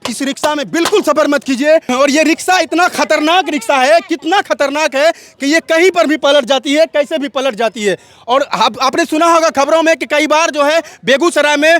इस रिक्शा में बिल्कुल सफर मत कीजिए। और ये रिक्शा इतना खतरनाक रिक्शा है, कितना खतरनाक है कि ये कहीं पर भी पलट जाती है, कैसे भी पलट जाती है। और आपने सुना होगा खबरों में कि कई बार जो है बेगूसराय में,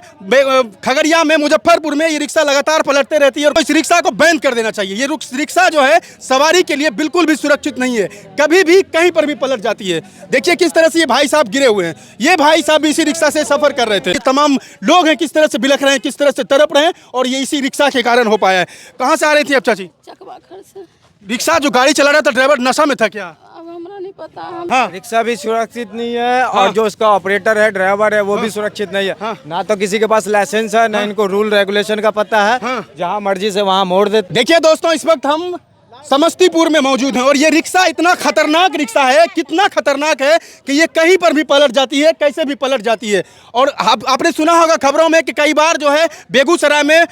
खगड़िया में, मुजफ्फरपुर में ये रिक्शा लगातार पलटते रहती है। और इस रिक्शा को बैन कर देना चाहिए। ये रिक्शा जो है सवारी के लिए बिल्कुल भी सुरक्षित नहीं है, कभी भी कहीं पर भी पलट जाती है। देखिए किस तरह से ये भाई साहब गिरे हुए हैं। ये भाई साहब इसी रिक्शा से सफर कर रहे थे। तमाम लोग हैं किस तरह से बिलख रहे हैं, किस तरह से तड़प रहे हैं, और ये इसी रिक्शा के कारण हो पाया है। कहाँ से आ रही थी अब चाची? चकवाखर से। रिक्शा जो गाड़ी चला रहा था ड्राइवर नशा में था क्या? अब हमरा नहीं पता। हाँ, रिक्शा भी सुरक्षित नहीं है और जो उसका ऑपरेटर है, ड्राइवर है, वो भी सुरक्षित नहीं है। ना तो किसी के पास लाइसेंस है, ना इनको रूल रेगुलेशन का पता है। जहाँ मर्जी से वहाँ मोड़ देते। देखिए दोस्तों, इस वक्त हम समस्तीपुर में मौजूद हैं और ये रिक्शा इतना खतरनाक रिक्शा है, कितना खतरनाक है कि ये कहीं पर भी पलट जाती है, कैसे भी पलट जाती है। और आपने सुना होगा खबरों में कि कई बार जो है बेगूसराय में,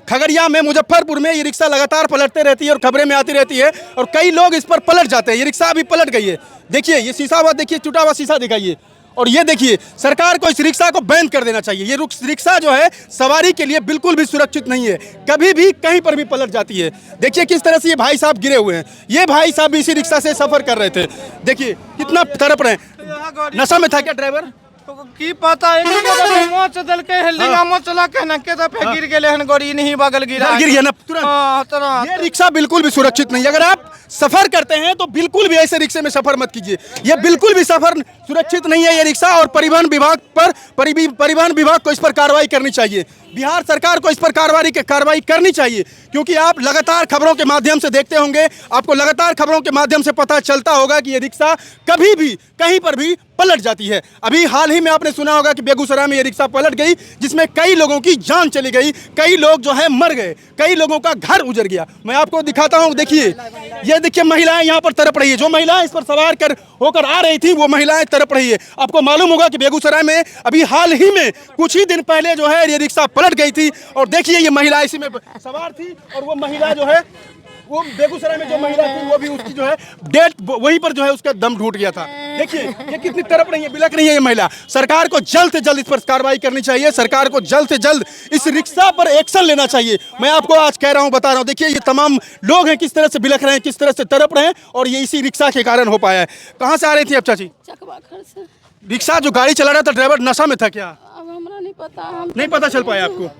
खगड़िया में, मुजफ्फरपुर में ये रिक्शा लगातार पलटते रहती है और खबरें में आती रहती है और कई लोग इस पर पलट जाते हैं। ये रिक्शा अभी पलट गई है। देखिए ये शीशा हुआ, देखिए टूटा हुआ शीशा दिखाइए। और ये देखिए सरकार को इस रिक्शा को बैन कर देना चाहिए। ये रिक्शा जो है सवारी के लिए बिल्कुल भी सुरक्षित नहीं है, कभी भी कहीं पर भी पलट जाती है। देखिए किस तरह से ये भाई साहब गिरे हुए हैं। ये भाई साहब इसी रिक्शा से सफर कर रहे थे। देखिए कितना तड़प रहे हैं। नशा में था क्या ड्राइवर? की पता है चल के हेल्डिंग चला के न के पे गिर गेले हन गोरी नहीं बगल गिरा गिर गया ना तुरंत। ये रिक्शा बिल्कुल भी सुरक्षित नहीं है। अगर आप सफर करते हैं तो बिल्कुल भी ऐसे रिक्शे में सफर मत कीजिए। ये बिल्कुल भी सफर सुरक्षित नहीं है ये रिक्शा। और परिवहन विभाग को इस पर कार्रवाई करनी चाहिए। बिहार सरकार को इस पर कार्रवाई करनी चाहिए, क्योंकि आप लगातार खबरों के माध्यम से देखते होंगे, आपको लगातार खबरों के माध्यम से पता चलता होगा कि ये रिक्शा कभी भी कहीं पर भी पलट जाती है। अभी हाल ही में आपने सुना होगा कि बेगूसराय में ये रिक्शा पलट गई, जिसमें कई लोगों की जान चली गई, कई लोग जो है मर गए, कई लोगों का घर उजड़ गया। मैं आपको दिखाता हूँ, देखिए ये देखिए महिलाएं यहाँ पर तड़प रही है। जो महिलाएं इस पर सवार होकर आ रही थी वो महिलाएं तड़प रही है। आपको मालूम होगा कि बेगूसराय में अभी हाल ही में कुछ ही दिन पहले जो है ये रिक्शा पलट गई थी। और देखिए ये महिला इसी में सवार थी और वो महिला जो है, वो बेगूसराय में जो महिला थी वो भी उसकी जो है डेथ वहीं पर जो है उसका दम घुट गया था। देखिए ये कितनी तड़प रही है, बिलख रही है ये महिला। सरकार को जल्द से जल्द इस पर कार्रवाई करनी चाहिए। सरकार को जल्द से जल्द इस रिक्शा पर एक्शन लेना चाहिए। मैं आपको आज कह रहा हूँ, बता रहा हूँ। देखिए ये तमाम लोग हैं किस तरह से बिलख रहे हैं, किस तरह से तड़प रहे हैं, और ये इसी रिक्शा के कारण हो पाया है। कहाँ से आ रही थी अब चाची? चकवाखर से। रिक्शा जो गाड़ी चला रहा था ड्राइवर नशा में था क्या? अब हमरा नहीं पता। नहीं पता चल पाया आपको?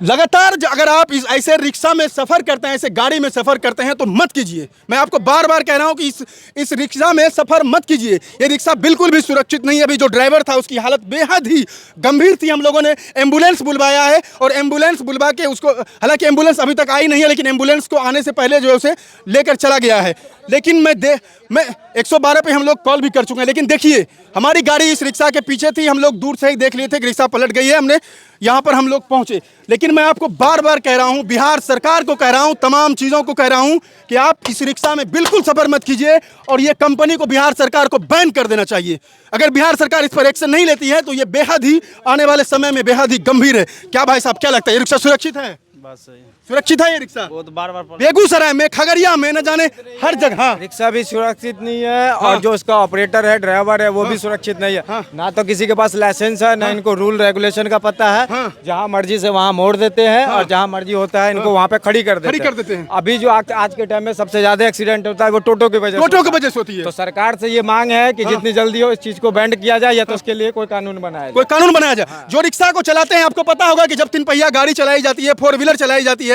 लगातार अगर आप ऐसे रिक्शा में सफर करते हैं, ऐसे गाड़ी में सफर करते हैं तो मत कीजिए। मैं आपको बार बार कह रहा हूं कि इस रिक्शा में सफर मत कीजिए। ये रिक्शा बिल्कुल भी सुरक्षित नहीं है। अभी जो ड्राइवर था उसकी हालत बेहद ही गंभीर थी। हम लोगों ने एम्बुलेंस बुलवाया है और एम्बुलेंस बुलवा के उसको, हालांकि एम्बुलेंस अभी तक आई नहीं है, लेकिन एम्बुलेंस को आने से पहले जो है उसे लेकर चला गया है। लेकिन मैं 112 पे हम लोग कॉल भी कर चुके हैं। लेकिन देखिए हमारी गाड़ी इस रिक्शा के पीछे थी, हम लोग दूर से ही देख लिए थे कि रिक्शा पलट गई है। हमने यहाँ पर हम लोग पहुँचे। लेकिन मैं आपको बार बार कह रहा हूँ, बिहार सरकार को कह रहा हूँ, तमाम चीज़ों को कह रहा हूँ कि आप इस रिक्शा में बिल्कुल सफर मत कीजिए। और ये कंपनी को, बिहार सरकार को बैन कर देना चाहिए। अगर बिहार सरकार इस पर एक्शन नहीं लेती है तो ये बेहद ही आने वाले समय में बेहद ही गंभीर है। क्या भाई साहब, क्या लगता है ये रिक्शा सुरक्षित है? बस सही सुरक्षित है ये रिक्शा? बहुत बार बेगूसराय में, खगड़िया में, न जाने हर जगह। हाँ। रिक्शा भी सुरक्षित नहीं है और जो उसका ऑपरेटर है, ड्राइवर है, वो भी सुरक्षित नहीं है। ना तो किसी के पास लाइसेंस है, ना इनको रूल रेगुलेशन का पता है। जहाँ मर्जी से वहाँ मोड़ देते हैं और जहाँ मर्जी होता है इनको वहाँ पे खड़ी कर देते हैं। अभी जो आज के टाइम में सबसे ज्यादा एक्सीडेंट होता है वो टोटो की वजह से होती है। तो सरकार से ये मांग है कि जितनी जल्दी हो इस चीज को बैंड किया जाए, या तो उसके लिए कोई कानून बनाया जाए। जो रिक्शा को चलाते हैं, आपको पता होगा कि जब 3 पहिया गाड़ी चलाई जाती है, 4 व्हीलर चलाई जाती है,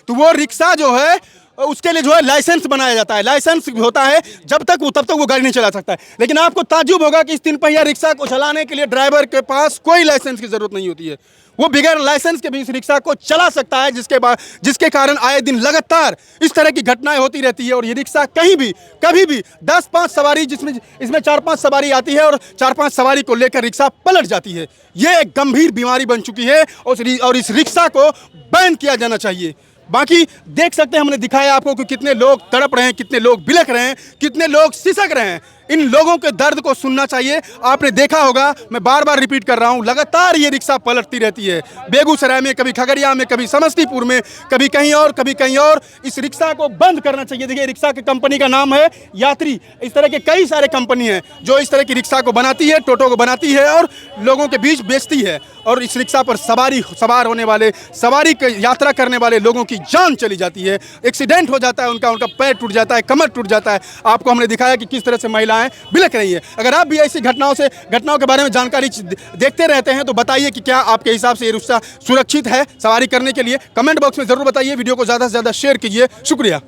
तो वो रिक्शा जो है उसके लिए जो है लाइसेंस बनाया जाता है। लाइसेंस होता है, तब तक वो गाड़ी नहीं चला सकता है। लेकिन आपको ताज्जुब होगा कि इस 3 पहिया रिक्शा को चलाने के लिए ड्राइवर के पास कोई लाइसेंस की जरूरत नहीं होती है। वो बगैर लाइसेंस के भी इस रिक्शा को चला सकता है, जिसके कारण आए दिन लगातार इस तरह की घटनाएं होती रहती है। और ये रिक्शा कहीं भी कभी भी 10-5 सवारी, इसमें 4-5 सवारी आती है और 4-5 सवारी को लेकर रिक्शा पलट जाती है। ये एक गंभीर बीमारी बन चुकी है और इस रिक्शा को बैन किया जाना चाहिए। बाकी देख सकते हैं, हमने दिखाया आपको कि कितने लोग तड़प रहे हैं, कितने लोग बिलख रहे हैं, कितने लोग सिसक रहे हैं। इन लोगों के दर्द को सुनना चाहिए। आपने देखा होगा, मैं बार बार रिपीट कर रहा हूँ, लगातार ये रिक्शा पलटती रहती है, बेगूसराय में, कभी खगड़िया में, कभी समस्तीपुर में, कभी कहीं और, कभी कहीं और। इस रिक्शा को बंद करना चाहिए। देखिए, रिक्शा की कंपनी का नाम है यात्री। इस तरह के कई सारे कंपनी हैं जो इस तरह की रिक्शा को बनाती है, टोटो को बनाती है और लोगों के बीच बेचती है, और इस रिक्शा पर सवार होने वाले, सवारी यात्रा करने वाले लोगों की जान चली जाती है, एक्सीडेंट हो जाता है, उनका पैर टूट जाता है, कमर टूट जाता है। आपको हमने दिखाया कि किस तरह से महिलाएं बिलख रही है। अगर आप भी ऐसी घटनाओं के बारे में जानकारी देखते रहते हैं तो बताइए कि क्या आपके हिसाब से ये रिक्शा सुरक्षित है सवारी करने के लिए। कमेंट बॉक्स में जरूर बताइए। वीडियो को ज़्यादा से ज़्यादा शेयर कीजिए। शुक्रिया।